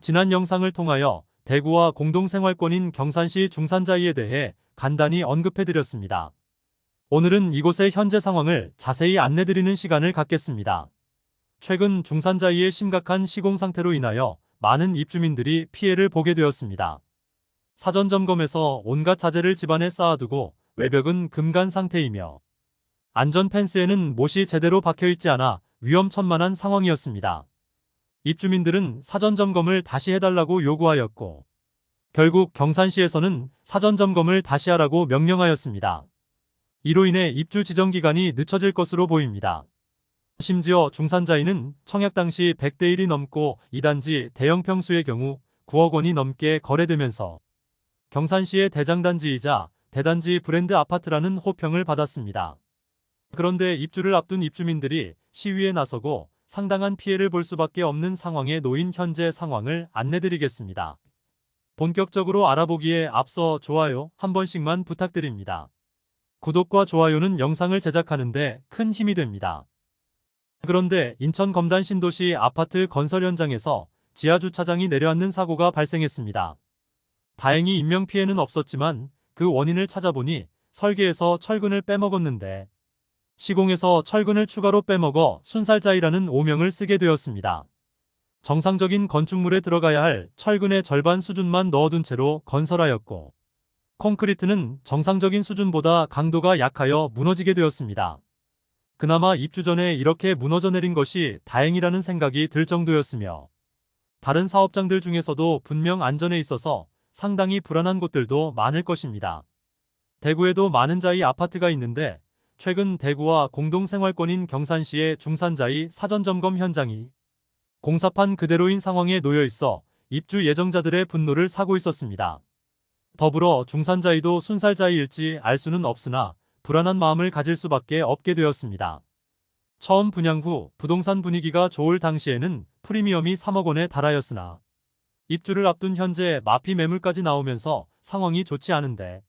지난 영상을 통하여 대구와 공동생활권인 경산시 중산자이에 대해 간단히 언급해드렸습니다. 오늘은 이곳의 현재 상황을 자세히 안내드리는 시간을 갖겠습니다. 최근 중산자이의 심각한 시공 상태로 인하여 많은 입주민들이 피해를 보게 되었습니다. 사전 점검에서 온갖 자재를 집안에 쌓아두고 외벽은 금간 상태이며 안전 펜스에는 못이 제대로 박혀있지 않아 위험천만한 상황이었습니다. 입주민들은 사전 점검을 다시 해달라고 요구하였고 결국 경산시에서는 사전 점검을 다시 하라고 명령하였습니다. 이로 인해 입주 지정 기간이 늦춰질 것으로 보입니다. 심지어 중산자이는 청약 당시 100대 1이 넘고 2단지 대형 평수의 경우 9억 원이 넘게 거래되면서 경산시의 대장단지이자 대단지 브랜드 아파트라는 호평을 받았습니다. 그런데 입주를 앞둔 입주민들이 시위에 나서고 상당한 피해를 볼 수밖에 없는 상황에 놓인 현재 상황을 안내드리겠습니다. 본격적으로 알아보기에 앞서 좋아요 한 번씩만 부탁드립니다. 구독과 좋아요는 영상을 제작하는데 큰 힘이 됩니다. 그런데 인천 검단 신도시 아파트 건설 현장에서 지하주차장이 내려앉는 사고가 발생했습니다. 다행히 인명피해는 없었지만 그 원인을 찾아보니 설계에서 철근을 빼먹었는데 시공에서 철근을 추가로 빼먹어 순살자이라는 오명을 쓰게 되었습니다. 정상적인 건축물에 들어가야 할 철근의 절반 수준만 넣어둔 채로 건설하였고 콘크리트는 정상적인 수준보다 강도가 약하여 무너지게 되었습니다. 그나마 입주 전에 이렇게 무너져 내린 것이 다행이라는 생각이 들 정도였으며 다른 사업장들 중에서도 분명 안전에 있어서 상당히 불안한 곳들도 많을 것입니다. 대구에도 많은 자이 아파트가 있는데 최근 대구와 공동생활권인 경산시의 중산자이 사전점검 현장이 공사판 그대로인 상황에 놓여 있어 입주 예정자들의 분노를 사고 있었습니다. 더불어 중산자이도 순살자이일지 알 수는 없으나 불안한 마음을 가질 수밖에 없게 되었습니다. 처음 분양 후 부동산 분위기가 좋을 당시에는 프리미엄이 3억 원에 달하였으나 입주를 앞둔 현재 마피 매물까지 나오면서 상황이 좋지 않은데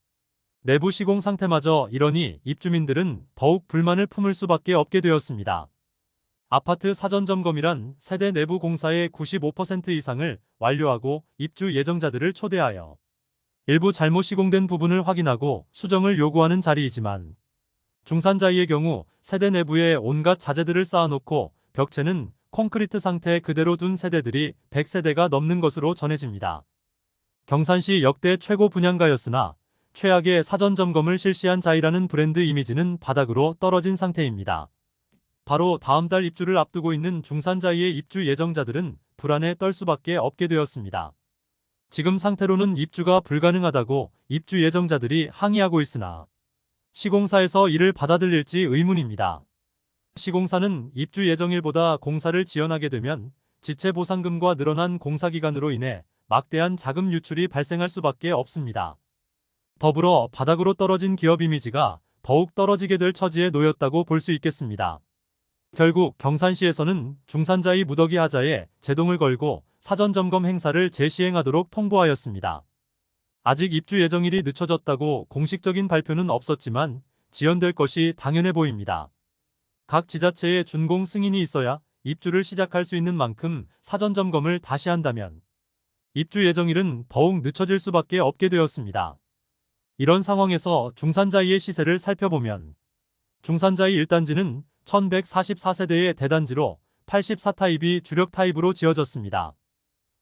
내부 시공 상태마저 이러니 입주민들은 더욱 불만을 품을 수밖에 없게 되었습니다. 아파트 사전점검이란 세대 내부 공사의 95% 이상을 완료하고 입주 예정자들을 초대하여 일부 잘못 시공된 부분을 확인하고 수정을 요구하는 자리이지만 중산자이의 경우 세대 내부에 온갖 자재들을 쌓아놓고 벽체는 콘크리트 상태 그대로 둔 세대들이 100세대가 넘는 것으로 전해집니다. 경산시 역대 최고 분양가였으나 최악의 사전점검을 실시한 자이라는 브랜드 이미지는 바닥으로 떨어진 상태입니다. 바로 다음 달 입주를 앞두고 있는 중산자이의 입주 예정자들은 불안에 떨 수밖에 없게 되었습니다. 지금 상태로는 입주가 불가능하다고 입주 예정자들이 항의하고 있으나 시공사에서 이를 받아들일지 의문입니다. 시공사는 입주 예정일보다 공사를 지연하게 되면 지체보상금과 늘어난 공사기간으로 인해 막대한 자금 유출이 발생할 수밖에 없습니다. 더불어 바닥으로 떨어진 기업 이미지가 더욱 떨어지게 될 처지에 놓였다고 볼 수 있겠습니다. 결국 경산시에서는 중산자이 무더기 하자에 제동을 걸고 사전점검 행사를 재시행하도록 통보하였습니다. 아직 입주 예정일이 늦춰졌다고 공식적인 발표는 없었지만 지연될 것이 당연해 보입니다. 각 지자체에 준공 승인이 있어야 입주를 시작할 수 있는 만큼 사전점검을 다시 한다면 입주 예정일은 더욱 늦춰질 수밖에 없게 되었습니다. 이런 상황에서 중산자이의 시세를 살펴보면 중산자이 1단지는 1144세대의 대단지로 84타입이 주력 타입으로 지어졌습니다.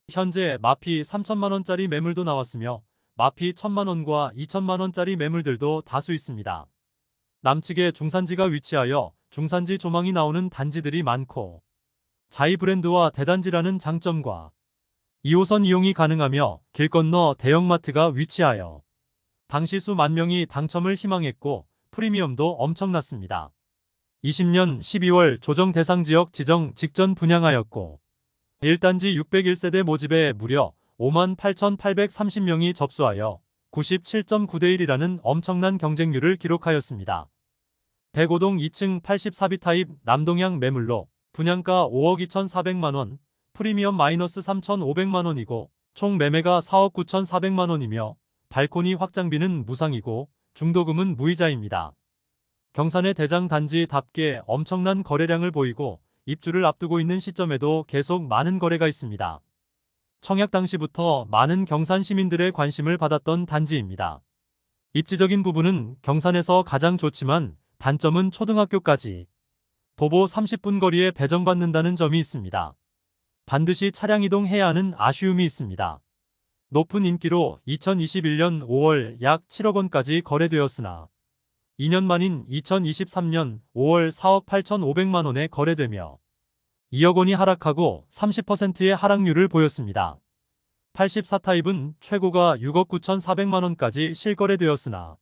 현재 마피 3천만원짜리 매물도 나왔으며 마피 1천만원과 2천만원짜리 매물들도 다수 있습니다. 남측에 중산지가 위치하여 중산지 조망이 나오는 단지들이 많고 자이 브랜드와 대단지라는 장점과 2호선 이용이 가능하며 길 건너 대형마트가 위치하여 당시 수만 명이 당첨을 희망했고 프리미엄도 엄청났습니다. 20년 12월 조정 대상 지역 지정 직전 분양하였고 1단지 601세대 모집에 무려 58,830명이 접수하여 97.9대 1이라는 엄청난 경쟁률을 기록하였습니다. 105동 2층 84비 타입 남동향 매물로 분양가 5억 2,400만원, 프리미엄 마이너스 3,500만원이고 총 매매가 4억 9,400만원이며 발코니 확장비는 무상이고 중도금은 무이자입니다. 경산의 대장 단지답게 엄청난 거래량을 보이고 입주를 앞두고 있는 시점에도 계속 많은 거래가 있습니다. 청약 당시부터 많은 경산 시민들의 관심을 받았던 단지입니다. 입지적인 부분은 경산에서 가장 좋지만 단점은 초등학교까지 도보 30분 거리에 배정받는다는 점이 있습니다. 반드시 차량 이동해야 하는 아쉬움이 있습니다. 높은 인기로 2021년 5월 약 7억 원까지 거래되었으나 2년 만인 2023년 5월 4억 8,500만 원에 거래되며 2억 원이 하락하고 30%의 하락률을 보였습니다. 84타입은 최고가 6억 9,400만 원까지 실거래되었으나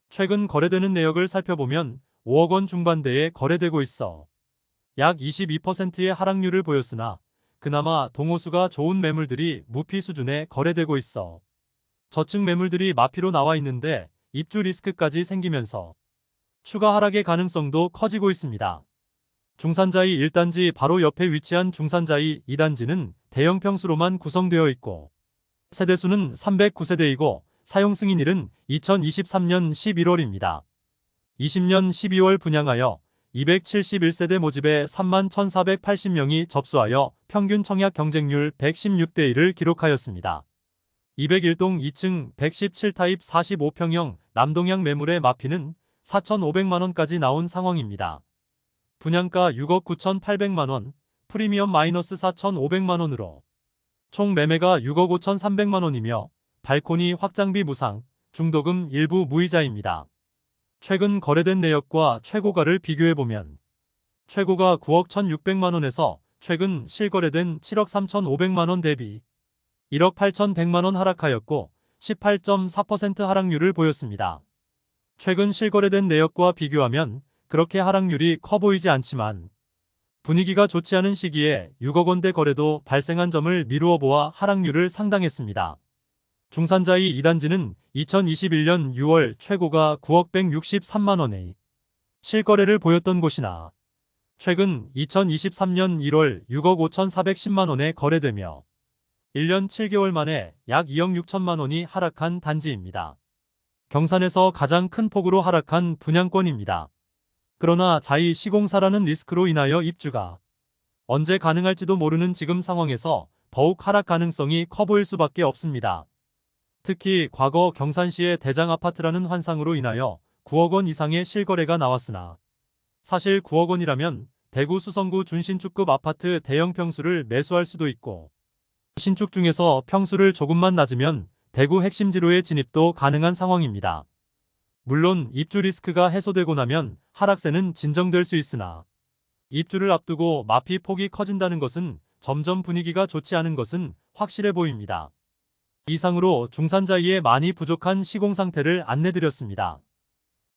최근 거래되는 내역을 살펴보면 5억 원 중반대에 거래되고 있어 약 22%의 하락률을 보였으나 그나마 동호수가 좋은 매물들이 무피 수준에 거래되고 있어 저층 매물들이 마피로 나와 있는데 입주 리스크까지 생기면서 추가 하락의 가능성도 커지고 있습니다. 중산자이 1단지 바로 옆에 위치한 중산자이 2단지는 대형 평수로만 구성되어 있고 세대수는 309세대이고 사용 승인일은 2023년 11월입니다. 20년 12월 분양하여 271세대 모집에 31,480명이 접수하여 평균 청약 경쟁률 116대 1을 기록하였습니다. 201동 2층 117타입 45평형 남동향 매물의 마피는 4,500만 원까지 나온 상황입니다. 분양가 6억 9,800만 원, 프리미엄 마이너스 4,500만 원으로 총 매매가 6억 5,300만 원이며 발코니 확장비 무상, 중도금 일부 무이자입니다. 최근 거래된 내역과 최고가를 비교해보면 최고가 9억 1,600만 원에서 최근 실거래된 7억 3,500만 원 대비 1억 8,100만 원 하락하였고 18.4% 하락률을 보였습니다. 최근 실거래된 내역과 비교하면 그렇게 하락률이 커 보이지 않지만 분위기가 좋지 않은 시기에 6억 원대 거래도 발생한 점을 미루어 보아 하락률을 상당했습니다. 중산자이 2단지는 2021년 6월 최고가 9억 163만 원의 실거래를 보였던 곳이나 최근 2023년 1월 6억 5,410만 원에 거래되며 1년 7개월 만에 약 2억 6천만 원이 하락한 단지입니다. 경산에서 가장 큰 폭으로 하락한 분양권입니다. 그러나 자이 시공사라는 리스크로 인하여 입주가 언제 가능할지도 모르는 지금 상황에서 더욱 하락 가능성이 커 보일 수밖에 없습니다. 특히 과거 경산시의 대장 아파트라는 환상으로 인하여 9억 원 이상의 실거래가 나왔으나 사실 9억 원이라면 대구 수성구 준신축급 아파트 대형 평수를 매수할 수도 있고 신축 중에서 평수를 조금만 낮으면 대구 핵심지로의 진입도 가능한 상황입니다. 물론 입주 리스크가 해소되고 나면 하락세는 진정될 수 있으나 입주를 앞두고 마피 폭이 커진다는 것은 점점 분위기가 좋지 않은 것은 확실해 보입니다. 이상으로 중산자이에 많이 부족한 시공 상태를 안내드렸습니다.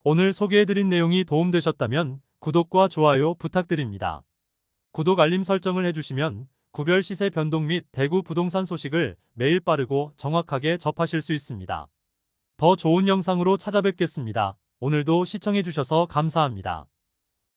오늘 소개해드린 내용이 도움되셨다면 구독과 좋아요 부탁드립니다. 구독 알림 설정을 해주시면 구별 시세 변동 및 대구 부동산 소식을 매일 빠르고 정확하게 접하실 수 있습니다. 더 좋은 영상으로 찾아뵙겠습니다. 오늘도 시청해주셔서 감사합니다.